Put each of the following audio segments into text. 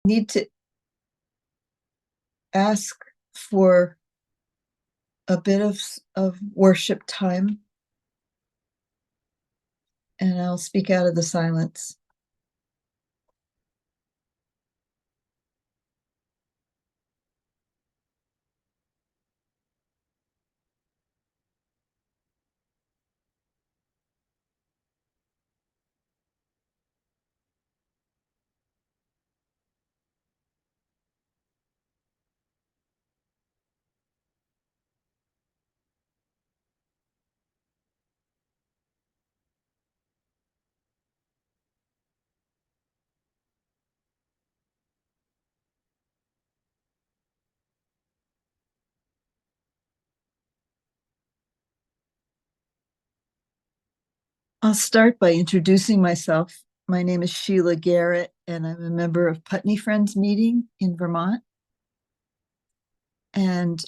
need to ask for a bit of worship time, and I'll speak out of the silence. I'll start by introducing myself. My name is Sheila Garrett, and I'm a member of Putney Friends Meeting in Vermont. And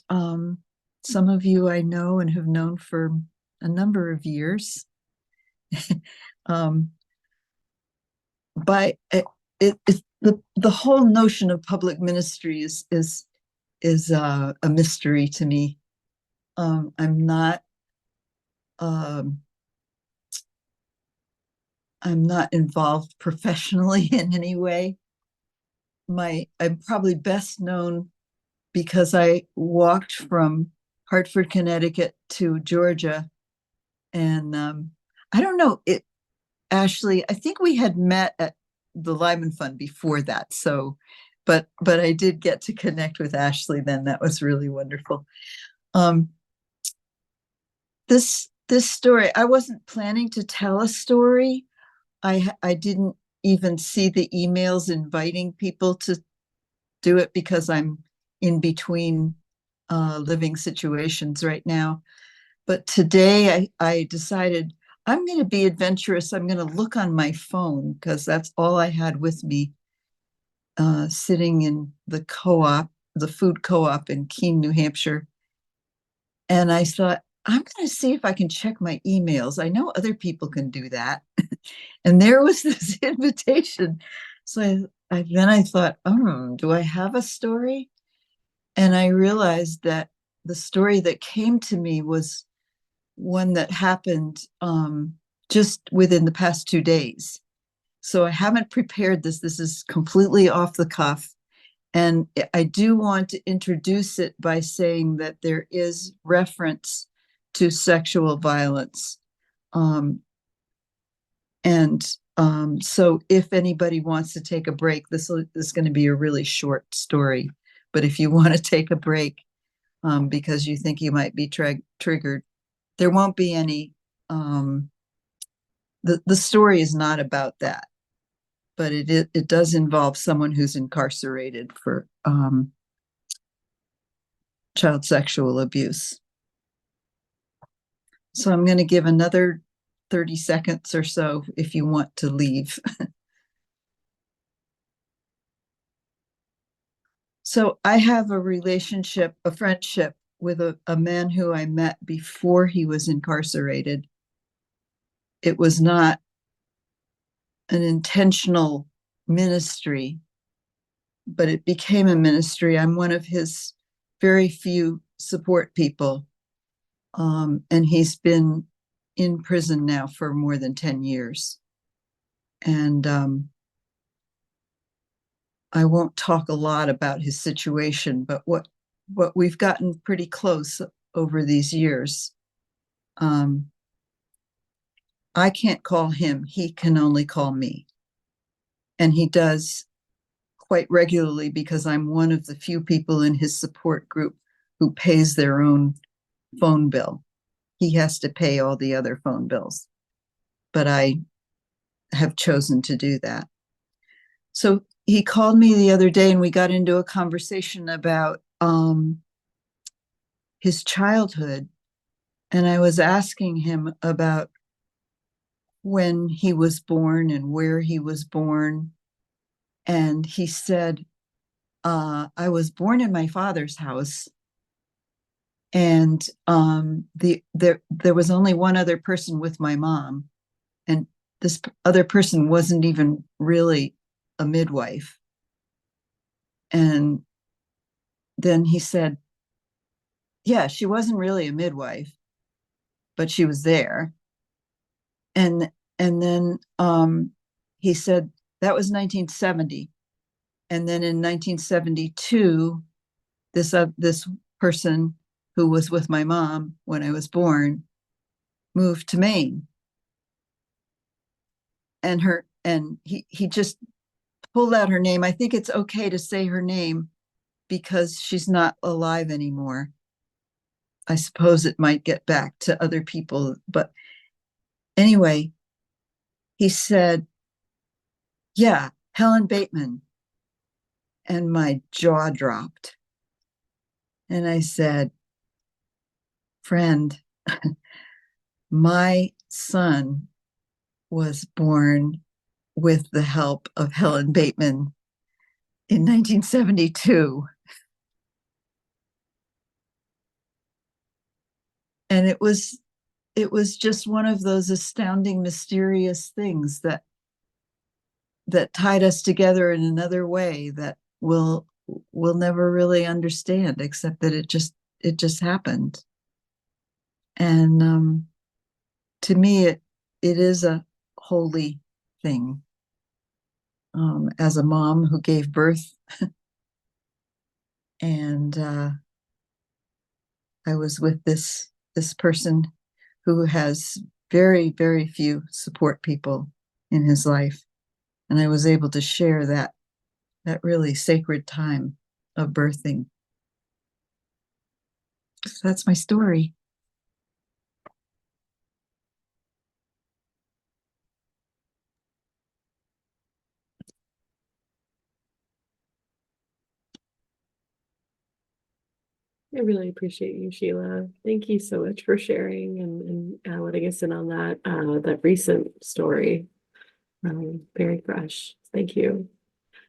some of you I know and have known for a number of years. um, by the whole notion of public ministry is a mystery to me. I'm not um, I'm not involved professionally in any way. I'm probably best known because I walked from Hartford, Connecticut to Georgia, and I don't know it. Ashley, I think we had met at the Lyman Fund before that, so but I did get to connect with Ashley then. That was really wonderful. Um, this story, I wasn't planning to tell a story. I didn't even see the emails inviting people to do it because I'm in between living situations right now. But today I decided I'm going to be adventurous. I'm going to look on my phone because that's all I had with me, sitting in the co-op, the food co-op in Keene, New Hampshire. And I thought, I'm going to see if I can check my emails. I know other people can do that. And there was this invitation. So then I thought, oh, do I have a story? And I realized that the story that came to me was one that happened just within the past 2 days. So I haven't prepared this. This is completely off the cuff. And I do want to introduce it by saying that there is reference to sexual violence. So if anybody wants to take a break, this is going to be a really short story. But if you want to take a break because you think you might be triggered, there won't be any. The story is not about that, but it does involve someone who's incarcerated for child sexual abuse. So I'm going to give another 30 seconds or so if you want to leave. So I have a relationship, a friendship with a man who I met before he was incarcerated. It was not an intentional ministry, but it became a ministry. I'm one of his very few support people. And he's been in prison now for more than 10 years. And I won't talk a lot about his situation, but what we've gotten pretty close over these years. I can't call him, he can only call me. And he does quite regularly because I'm one of the few people in his support group who pays their own phone bill. He has to pay all the other phone bills, but I have chosen to do that. So he called me the other day and we got into a conversation about his childhood. And I was asking him about when he was born and where he was born. And he said, I was born in my father's house. And there was only one other person with my mom. And this other person wasn't even really a midwife. And then he said, yeah, she wasn't really a midwife, but she was there. And then he said that was 1970. And then in 1972, this person who was with my mom when I was born moved to Maine. And he just pulled out her name. I think it's okay to say her name because she's not alive anymore. I suppose it might get back to other people, but anyway, he said, yeah, Helen Bateman. And my jaw dropped. And I said, friend, my son was born with the help of Helen Bateman in 1972. And it was just one of those astounding, mysterious things that tied us together in another way that we'll never really understand, except that it just happened. And to me, it is a holy thing. As a mom who gave birth, and I was with this person who has very, very few support people in his life, and I was able to share that really sacred time of birthing. So that's my story. I really appreciate you, Sheila. Thank you so much for sharing and letting us in on that recent story. Very fresh. Thank you.